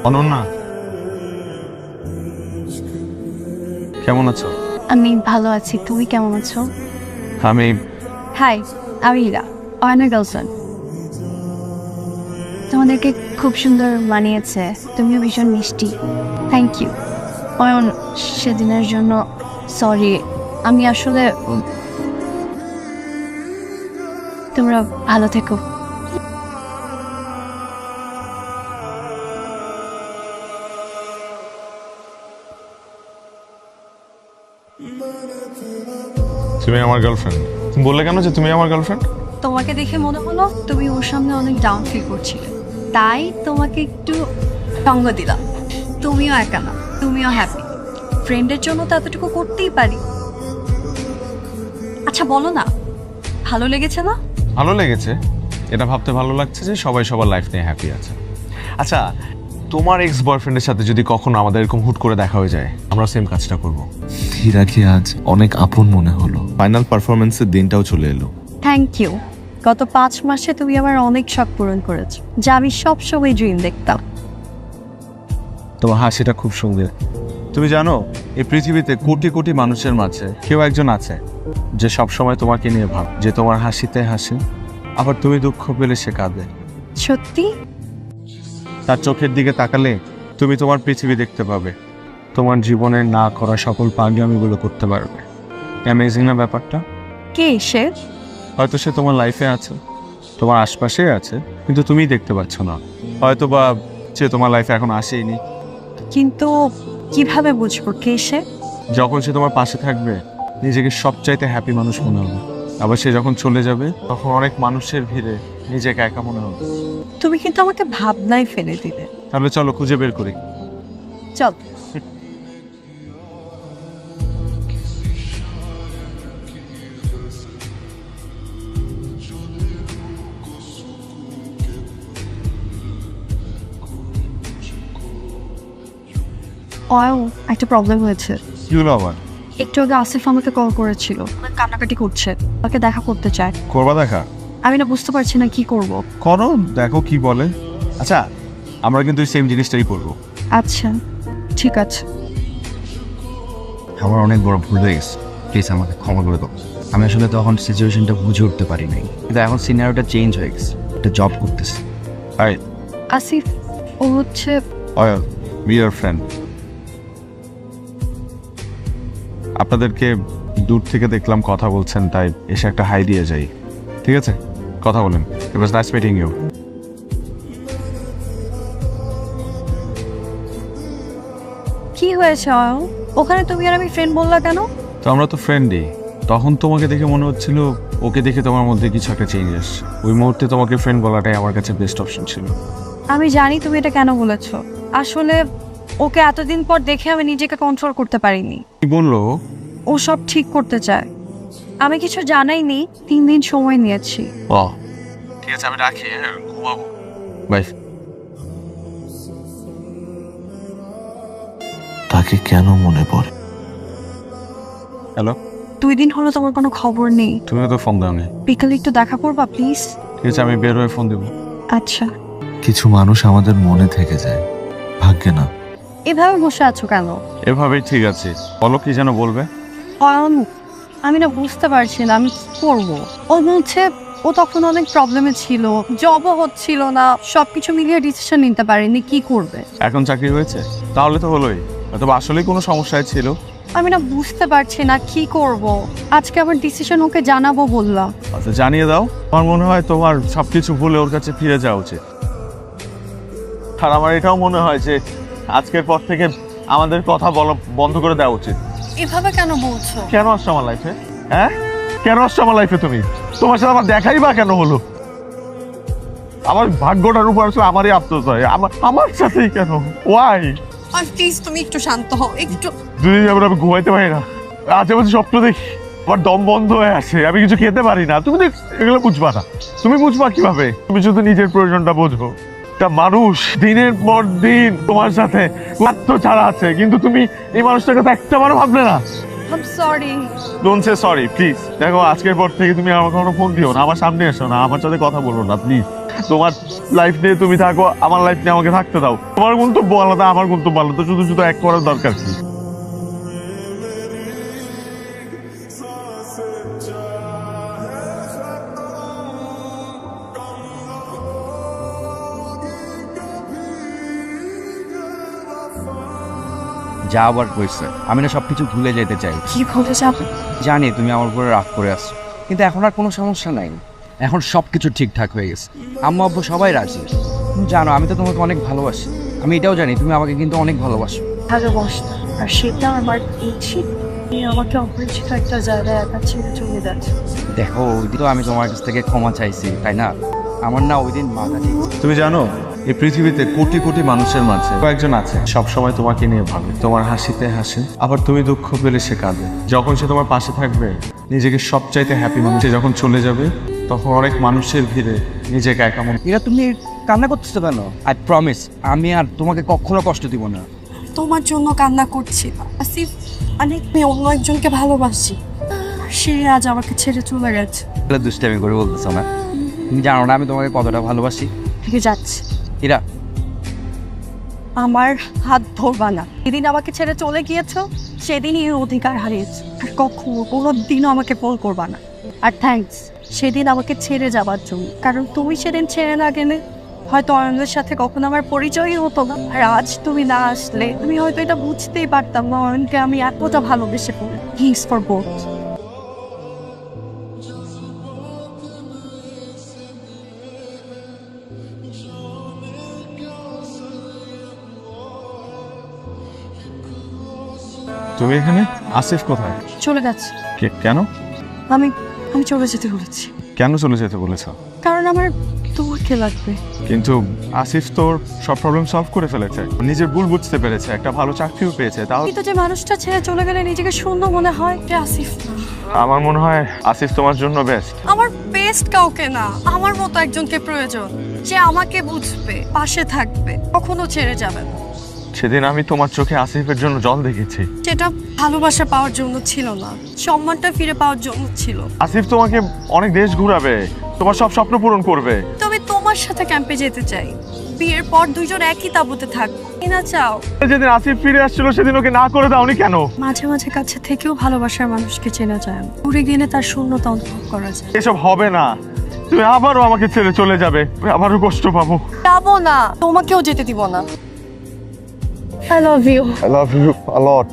অনন্যা, কেমন আছো? আমি ভালো আছি, তুমি কেমন আছো? আমি হাই, আমি ইরা, অয়নের গার্লফ্রেন্ড। তোমাদেরকে খুব সুন্দর মানিয়েছে, তুমিও ভীষণ মিষ্টি। থ্যাংক ইউ অয়ন, সেদিনের জন্য সরি। আমি আসলে তোমরা ভালো থেকো। তুমি আমার গার্লফ্রেন্ড। তুমি বললে কেন যে তুমি আমার গার্লফ্রেন্ড? তোমাকে দেখে মনে হলো তুমি ওর সামনে অনেক ডাউন ফিল করছিলে, তাই তোমাকে একটু সঙ্গ দিলাম। তুমিও একা না, তুমিও হ্যাপি। ফ্রেন্ডের জন্য তো এতটুকু করতেই পারি। আচ্ছা বলো না, ভালো লেগেছে না? ভালো লেগেছে, এটা ভাবতে ভালো লাগছে যে সবাই সবার লাইফ নিয়ে হ্যাপি আছে। আচ্ছা, তোমার এক্স বয়ফ্রেন্ডের সাথে যদি কখনো আমাদের এরকম হুট করে দেখা হয়ে যায়, আমরা সেম কাজটা করব। হীরাকে আজ অনেক আপন মনে হলো। ফাইনাল পারফরমেন্সের দিনটাও চলে এলো। Thank you. গত 5 মাসে তুমি আমার অনেক শখ পূরণ করেছো, যা আমি সবসময় ড্রিম দেখতাম। তোমার হাসিটা খুব সুন্দর। তুমি জানো, এই পৃথিবীতে কোটি কোটি মানুষের মাঝে কেউ একজন আছে যে সব সময় তোমাকে নিয়ে ভাব, যে তোমার হাসিতে হাসে, আবার তুমি দুঃখ পেলে সে কাঁদে। সত্যি? তার চোখের দিকে তাকালে তুমি তোমার পৃথিবী দেখতে পাবে, তোমার জীবনের না করা সকল পাগলামিগুলো করতে পারবে। অ্যামেজিং না ব্যাপারটা? কে সে? হয়তো সে তোমার লাইফে আছে, তোমার আশপাশে আছে, কিন্তু তুমিই দেখতে পাচ্ছ না। হয়তো বা সে তোমার লাইফে এখন আসেইনি। কিন্তু কিভাবে বুঝবো কে সে? যখন সে তোমার পাশে থাকবে, নিজেকে সবচাইতে হ্যাপি মানুষ মনে হবে। আবার সে যখন চলে যাবে, তখন অনেক মানুষের ভিড়ে নিজেকে একা মনে হবে। তুমি কিন্তু আমাকে ভাবনায় ফেলে দিলে। তাহলে চলো খুঁজে বের করি। চল। একটা প্রবলেম হয়েছে। কি হলো আবার? একটু আগে আসিফ আমাকে কল করেছিল, কান্নাকাটি করছে, তাকে দেখা করতে চায়। করবা দেখা? আমি না বুঝতে পারছি না কি করব। করো, দেখো কি বলে। আচ্ছা, আমরা কিন্তু সেম জিনিসটাই করবো। আচ্ছা ঠিক আছে। আমার অনেক বড় ভুল হয়ে গেছে, প্লিজ আমাকে ক্ষমা করে দাও। আমি আসলে তখন সিচুয়েশনটা বুঝে উঠতে পারি নাই, কিন্তু এখন সিনারিওটা চেঞ্জ হয়ে গেছে, একটা জব করতেছি। হাই আসিফ, ও হচ্ছে অয়ন, বি ইয়ার ফ্রেন্ড। আপনাদেরকে দূর থেকে দেখলাম কথা বলছেন, তাই এসে একটা হাই দিয়ে যাই। ঠিক আছে, কথা বলেন। ইট ওয়াজ নাইস মিটিং ইউ। কি হয়েছে অয়ন? ওখানে তুমি আর আমি ফ্রেন্ড বললা কেন? তো আমরা তো ফ্রেন্ডই। তখন তোমাকে দেখে মনে হচ্ছিল ওকে দেখে তোমার মধ্যে কিছু একটা চেঞ্জ আসছে। ওই মুহূর্তে তোমাকে ফ্রেন্ড বলাটাই আমার কাছে বেস্ট অপশন ছিল। আমি জানি তুমি এটা কেন বলেছো। আসলে ওকে এতদিন পর দেখে আমি নিজেকে কন্ট্রোল করতে পারিনি। কি বললো? ও সব ঠিক করতে চায়। আমি কিছু জানাইনি, 3 দিন সময় নিয়েছি। ও ঠিক আছে, আমি রাখি। হ্যাঁ, ঘুমাবো। বাই। তাকে কেন মনে পড়ে? হ্যালো, 2 দিন হলো তোমার কোনো খবর নেই। তুমিও তো ফোন দাওনি। বিকালে একটু দেখা করবা প্লিজ? ঠিক আছে, আমি বের হয়ে ফোন দেবো। আচ্ছা। কিছু মানুষ আমাদের মনে থেকে যায়, ভাগ্যে না। এভাবে বসে আছো কেন? এভাবেই ঠিক আছে। বলো, কি যেন বলবে? অয়ন, আমি না বুঝতে পারছি না আমি কি করবো। ও বলছে ও তখন অনেক প্রবলেমে ছিল, জবও হচ্ছিল না, সবকিছু মিলিয়ে ডিসিশন নিতে পারেনি কি করবে। এখন চাকরি হয়েছে, তাহলে তো হলোই। অথবা আসলেই কোনো সমস্যায় ছিল। আমি না বুঝতে পারছি না কি করব। আজকে আমার ডিসিশন ওকে জানাবো বললাম। আচ্ছা, জানিয়ে দাও। আমার মনে হয় তোমার সবকিছু ভুলে ওর কাছে ফিরে যাওয়া উচিত। আর আমার এটাও মনে হয় যে আজকের পর থেকে আমাদের কথা বলা বন্ধ করে দেওয়া উচিত। এভাবে কেন বলছো? কেন আসছো আমার লাইফে? হ্যাঁ, কেন আসছো আমার লাইফে তুমি? তোমার সাথে আমার দেখাই বা কেন হলো? আমার ভাগ্যটার উপর আসলে আমারই আফসোস হয়। আমার সাথেই কেন? ওয়াই? প্লিজ তুমি একটু শান্ত হও একটু। দুদিন যাবে আমি ঘুমাইতে পারি না, আজে বাজে স্বপ্ন দেখি, আমার দম বন্ধ হয়ে আসে, আমি কিছু খেতে পারি না। তুমি এগুলো বুঝবা না। তুমি বুঝবা কিভাবে? তুমি শুধু নিজের প্রয়োজনটা বোঝো। একটা মানুষ দিনের পর দিন তোমার সাথে স্বার্থ ছাড়া আছে, কিন্তু তুমি এই মানুষটার কথা একটা বারও ভাবলে না। I sorry. Don't say sorry please. দেখো আজকের পর থেকে তুমি আমাকে কোনো ফোন দিও না, আমার সামনে এসো না, আমার সাথে কথা বলো না প্লিজ। তোমার লাইফ নিয়ে তুমি থাকো, আমার লাইফ নিয়ে আমাকে থাকতে দাও। তোমার গন্তব্য আলাদা, আমার গন্তব্য আলাদা, শুধু শুধু এক করার দরকার কি? যা আবার কইছে, আমি না সবকিছু ভুলে যেতে চাই। কি ভুলে যাবে? জানি তুমি আমার উপরে রাগ করে আসছো, কিন্তু এখন আর কোনো সমস্যা নাই। এখন সব কিছু ঠিকঠাক হয়ে গেছে। আম্মা আব্বু সবাই রাজি। তুমি জানো আমি তো তোমাকে অনেক ভালোবাসি। আমি এটাও জানি তুমি আমাকে কিন্তু অনেক ভালোবাসো। ভালোবাসা, আর সেটা আমার ইচ্ছে আমাকে অপরিচিত একটা জায়গায় একা ছেড়ে চলে যাচ্ছে। দেখো ওই দিন তো আমি তোমার কাছ থেকে ক্ষমা চাইছি, তাই না? আমার না ওই দিন মাথা ঠিক। তুমি জানো এই পৃথিবীতে কোটি কোটি মানুষের মাঝে কয়েকজন আছে সব সময় তোমাকে নিয়ে ভাবে, তোমার হাসিতে হাসে, আবার তুমি দুঃখ পেলে সে কাঁদে। যখন সে তোমার পাশে থাকবে নিজেকে সবচাইতে হ্যাপি মানুষে, যখন চলে যাবে তখন অনেক মানুষের ভিড়ে নিজেকে একা মনে। এরা তুমি কান্না করতেছো কেন? আই প্রমিস আমি আর তোমাকে কখনো কষ্ট দিব না। তোমার জন্য কান্না করছি না আসিফ, অনেক মেয়ে অন্য একজনকে ভালোবাসি, সে আজ আমাকে ছেড়ে চলে গেছে। দুষ্টামি করে বলতেছো না? তুমি জানো না আমি তোমাকে কতটা ভালোবাসি। ঠিক যাচ্ছে, এরা আমার হাত ধরবা না। যেদিন আমাকে ছেড়ে চলে গিয়েছো সেদিনই এই অধিকার হারিয়েছে। আর কখনো কোনো দিনও আমাকে ফোন করবা না। আর থ্যাঙ্কস সেদিন আমাকে ছেড়ে যাবার জন্য, কারণ তুমি সেদিন ছেড়ে না গেলে হয়তো অয়নের সাথে কখনো আমার পরিচয়ই হতো না। আর আজ তুমি না আসলে আমি হয়তো এটা বুঝতেই পারতাম না অয়নকে আমি এতটা ভালোবেসে পড়ি। Thanks for both. তুমি এখানে? আসিফ কোথায়? চলে গেছে। কেন? আমি আমি চলে যেতে বলেছি, কেন চলে যেতে বলেছ? কারণ আমার তোমাকে লাগবে। কিন্তু আসিফ তোর সব প্রবলেম সলভ করে ফেলেছে, নিজের ভুল বুঝতে পেরেছে, একটা ভালো চাকরিও পেয়েছে। তাও কিন্তু যে মানুষটা ছেড়ে চলে গেলে নিজেকে শূন্য মনে হয়, সে আসিফ না। আমার মনে হয় আসিফ তোমার জন্য বেস্ট। আমার বেস্ট কাউকে না, আমার মতো একজনকে প্রয়োজন, যে আমাকে বুঝবে, পাশে থাকবে, কখনো ছেড়ে যাবে না। সেদিন আমি তোমার চোখে আসিফের জন্য জল দেখেছি। সেটা ভালোবাসা পাওয়ার জন্য ছিল না, সম্মানটা ফিরে পাওয়ার জন্য ছিল। আসিফ তোমাকে অনেক দেশ ঘুরাবে, তোমার সব স্বপ্ন পূরণ করবে। তবে তোমার সাথে ক্যাম্পে যেতে চাই, বিয়ের পর দুইজন একই তাঁবুতে থাকবো, কি না চাও? যেদিন আসিফ ফিরে আসছিল সেদিন ওকে না করে দাওনি কেন? মাঝে মাঝে কাছে থেকেও ভালোবাসার মানুষকে চেনা যায় না, দূরে গেলে তার শূন্যতা অনুভব করা যায়। এসব হবে না, তুমি আবারও আমাকে ছেড়ে চলে যাবে, আবারও কষ্ট পাবো। যাবো না, তোমাকেও যেতে দিব না। I love you. I love you a lot.